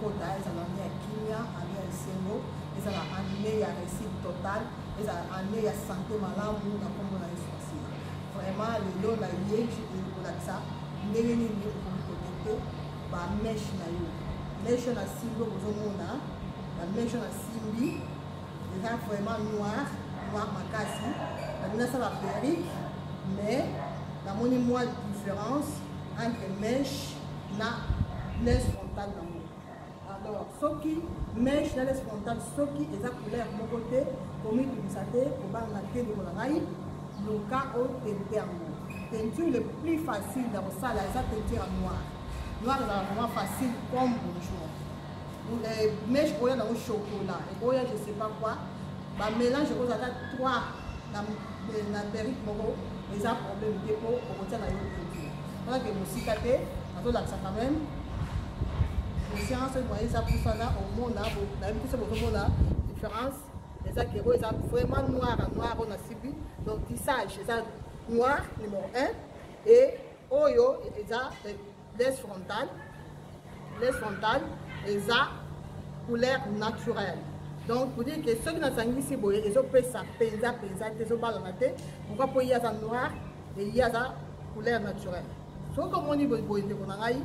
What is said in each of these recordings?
kota ezalaka ya kimia année ya esengo ezalaka année ya réussite totale ezalaka année ya santé malamu na kombo na yesu asiya vraiment lelo na ye kolakisa ndenge nini okoki kotete bameshe na yo meshe na simbi okozomona bameshe na simbi eza vraiment noir makasi nasala perrique mais namoni mwa différence entre mèche na laisse frontale nango. Alors soki mèche na laisse frontale soki eza couleur moko te komitungisa te kobanga te ndeko na ngai luka otente yango. Teinture le plus facile na kosala eza teinture ya noir. Noir ezala vraiment facile comme bonjour. Mèche oya nango chocolat oya je sais pas quoi ba mélange kozala 3 na perrique moko eza problème te po okotia na yo teinture. Wana ke mosika te azolakisa quand même séance moyen eza pusana omona nayebi biso bozomona différence eza kero eza vraiment noir à noir on a sibi donc tissage eza noir numéro 1 et oyo eza laisse frontale eza couleur naturelle. Donc pour dire que ceux qui n'ont pas ils ont fait ça penza ils ont balana te pourquoi pour y a noir et il y a ça couleur naturelle. So comme on dit boy de konangai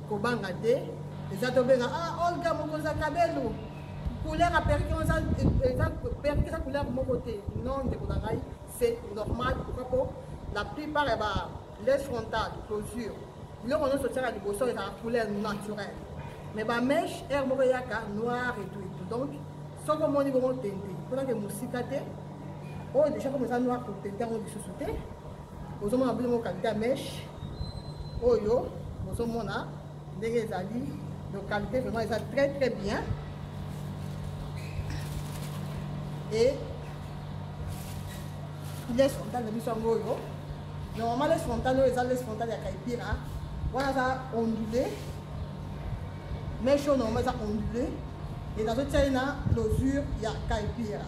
ko banga te les atobena ah olga moko za kabelo couleur a perdu ça perdu sa couleur mon côté non de konangai c'est normal pourquoi pour la plupart ba laisse frontale closure là on a sorti la liboso et la couleur naturelle mais ba mèche air moko yaka noir et tout donc so comme on dit bon tente pour que musika te oh déjà comme ça noir pour tente on dit sous-sauté aux hommes abli mo qualité mèche oyo aux hommes na ndenge ezali de qualité vraiment ça très très bien et laisse frontale de biso oyo normalement laisse frontale ya kaipira wana ça ondulé mèche normalement ça ondulé et dans ce cas na closure ya kaipira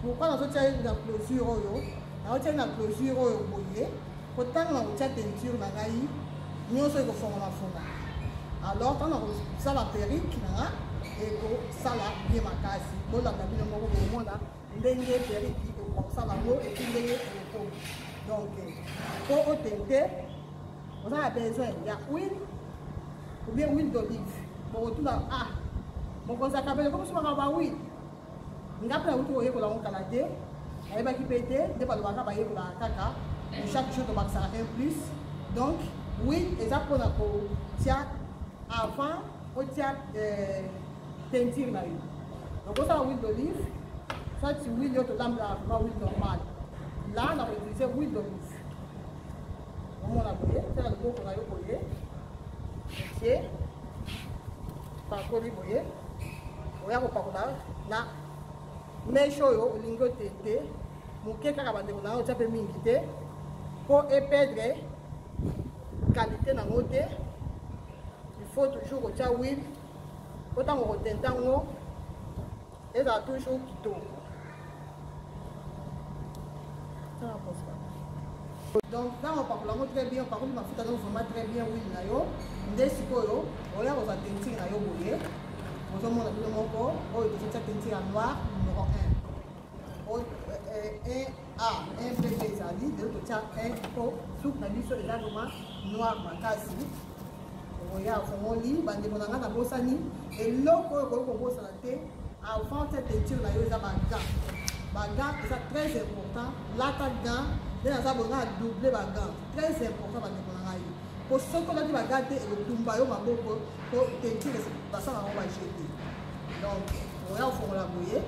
pourquoi dans ce cas na closure oyo na otia na closure oyo boye potanga na otia teinture na ngai nyonso ekofongola fonga alors tant ça la perrique na ekosala bien makasi bolanda bino moko bomona ndenge perrique ekosala ngo eki ndenge ekokomi donc po otente oza na besoin ya huile ou bien huile d'olive bokotuna ah mokonza kabele comme soki ba huile ngapi na uti oyekola ngo kala te ayebaki mpe te nde balobaka bayekolaka kaka chaque jour tobakisaka un plus donc huile eza mpona kotia avant otia teinture na yo donc osala huile d'olive soit huile oyo tolambela vraiment huile normale là na koutilize huile d'olive omona boye tala liboko na yo boye otie pakoli boye oya kopakola na mèche oyo olingi otente moke kaka bandeko na yo otia mpe mingi te mpo eperdre qualité nango te il faut toujours kotia huile po ntango kotente yango ezala toujours kitoko. Donc là on parle très bien, on parle mafuta donc vraiment très bien huile na yo nde sikoyo oya kozwa teinture na yo boye ozomona bino moko oyo tozotia teinture ya noir numéro 1 un bébé ezali lelo totia 1 po soupe na biso eza vraiment noir makasi oya ofongoli bandeko na nga na bosani eloko oyo koki kobosana te avant tia teinture na yo eza bagan eza très important lata gan nde naza bonga adouble bagan très important bandeko na ngai po soki olati bagan te ekotumba yo maboko po teinture basala yango bajete donc oya ofongola boye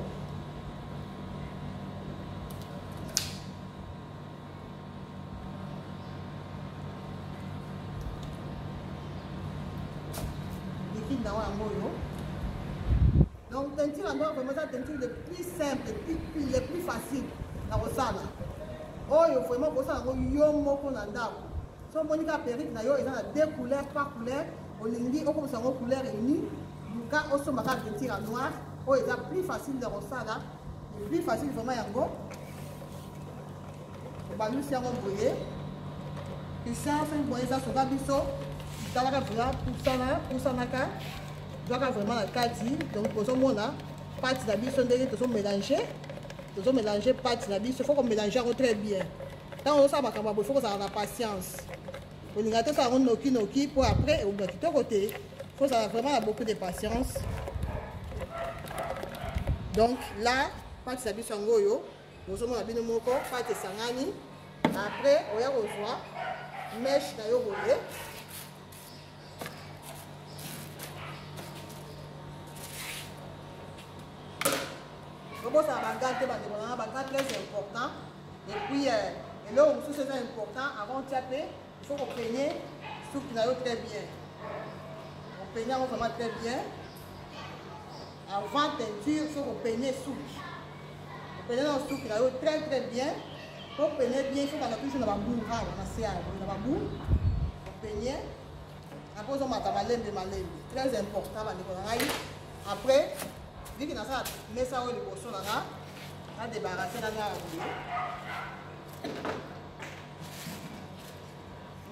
liquide na yango oyo donc teinture yango vraiment eza teinture le plus simple le plus facile na kosala oyo vraiment kosala yango yo moko na ndako so omoni kaka perrique na yo eza na 2 couleurs par couleur olingi okomisa yango couleur unie luka osomba kaka teinture ya noir oyo eza plus facile na kosala plus facile vraiment yango obalusi yango boye puissance boye eza soka biso talaka vraiment pusanaka ozwaka vraiment na kati. Donc ozomona pâte na biso ndenge tozomélanger pâte na biso. Il faut qu'on mélange très bien. Quand on sait il faut que ça ait la patience. On y a tout ça on noki pour après on va quitter côté. Il faut ça vraiment beaucoup de patience. Donc là pâte na biso ngoyo ozomona bino moko pâte sangani. Après on y a rejoint mèche na yo boye. Ça va très important. Et puis, là où c'est important, avant de taper, il faut qu'on peigne soupe très bien. On peigne vraiment très bien. Avant teinture, il faut qu'on peigne soupe. On peigne la soupe très bien. Pour peigner bien, il faut qu'on appuie sur la boue. On peigne. Après, on va très important. Après, vu que ça met ça au niveau là, on a débarrassé la gare.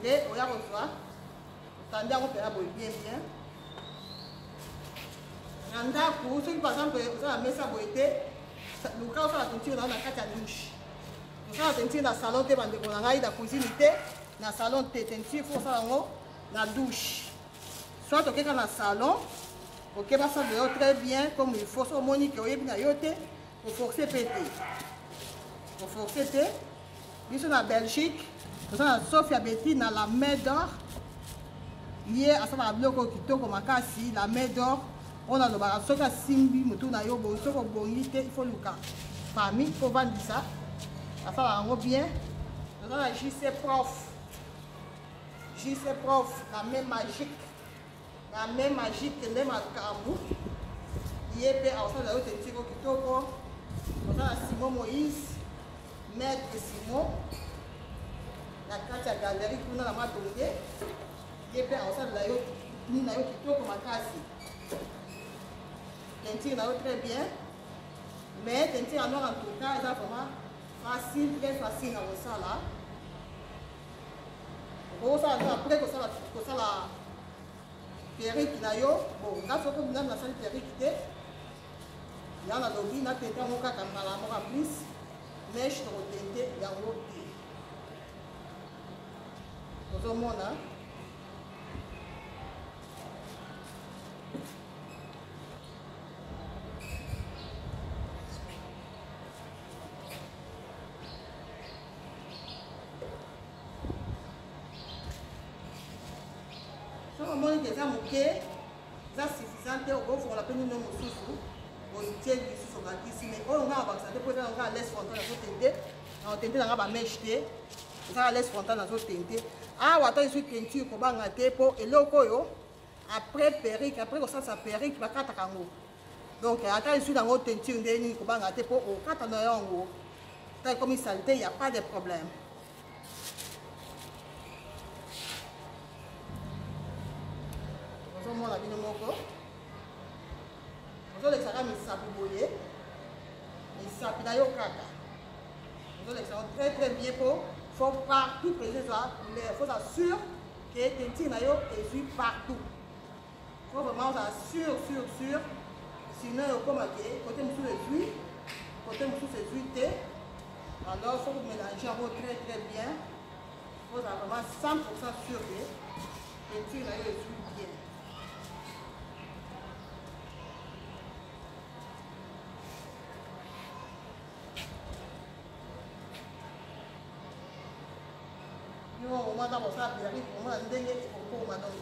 Et on a reçu, attendez, on fait la boîte bien. Pour ceux qui par exemple, on a mis ça boîte, le cas où on a teinture dans la carte à douche. On a teinture dans le salon, on a la cuisine, dans le salon, teinture, il faut ça dans la douche. Soit on est dans le salon. Ok, ça va très bien comme il faut. Au monique, il faut forcer péter. Il faut forcer péter. Ici en Belgique, nous avons Sophia Betty dans la main d'or. Hier, à ce moment-là, la main d'or, on a le barasso qui a simbi, il faut le cas. Famille, il faut vendre ça. Ça va bien. Nous avons la JC Prof. JC Prof, la main magique. La même magique que les macabous. Il y a des teinture qui tombent. On a Simon Moïse, Maître Simon, la carte à galerie qui nous a tombé. Il y a des teinture qui tombent comme un casse. Teinture très bien. Mais teinture en noir en tout cas, c'est vraiment facile, très facile dans ça là. Après que ça la perruque na yo, bon, là faut que nous avons la perruque té. Là on a lobby, na tente mon cas comme la mort en plus, mais je te retente ya woté. Au monde hein. Ça suffisant au fond la peine de nous sous on tient sur son gâteau mais on va ça pour on va laisser frontal dans notre tente on tente dans va mèche ça laisse frontal dans notre tente ah wata ici peinture ko banga te po eloko yo après perruque après ko ça perruque ba kata kango donc ata ici dans notre tente ndeni ko banga te po o kata na yango tant comme saleté il y a pas de problème. On a bien moko. On a les sacs mis sapu boyer. Les sapu d'ailleurs kaka. On a les sacs très bien pour faut partout préciser ça. Il faut s'assurer que les tintines d'ailleurs essuient partout. Il faut vraiment s'assurer sûr. Sinon il faut marquer côté monsieur essuie, côté monsieur essuie. Alors il faut mélanger très bien. Il faut vraiment 100% sûr que les tintines d'ailleurs essuient bien. On va d'abord ça perruque, on va ndenge pour madame.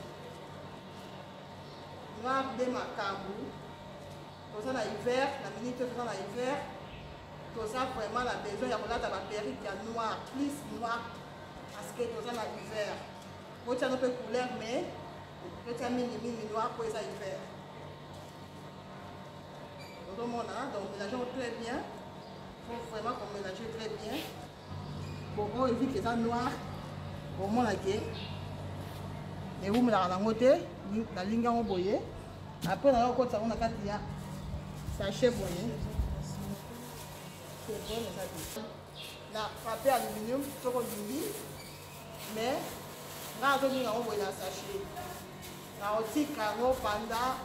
On va des macabou. Tout ça dans l'hiver, la minute tout ça dans l'hiver. Tout ça vraiment la besoin il y a là dans la perruque qui est noir, plus noir parce que tout ça dans l'hiver. Pour ça un peu couleur mais peut-être un mini noir pour ça l'hiver. Tout le monde donc mélangeons très bien. Il faut vraiment qu'on mélange très bien. Pour éviter que ça noir. Au moins là et vous me la rencontrez la ligne en boyer après on a encore ça on a quatre ya sachet boyer c'est bon ça la papier aluminium sur le lit mais là on a boyer la sachet naotika yango pendant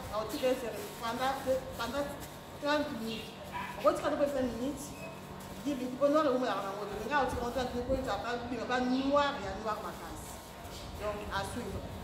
30 minutes okotika to mpe 5 minutes 10 minutes mpo noir ekomolaka nango te nga otika ngo 30 minutes po ezalaka noir ya noir makasi donc à suivre.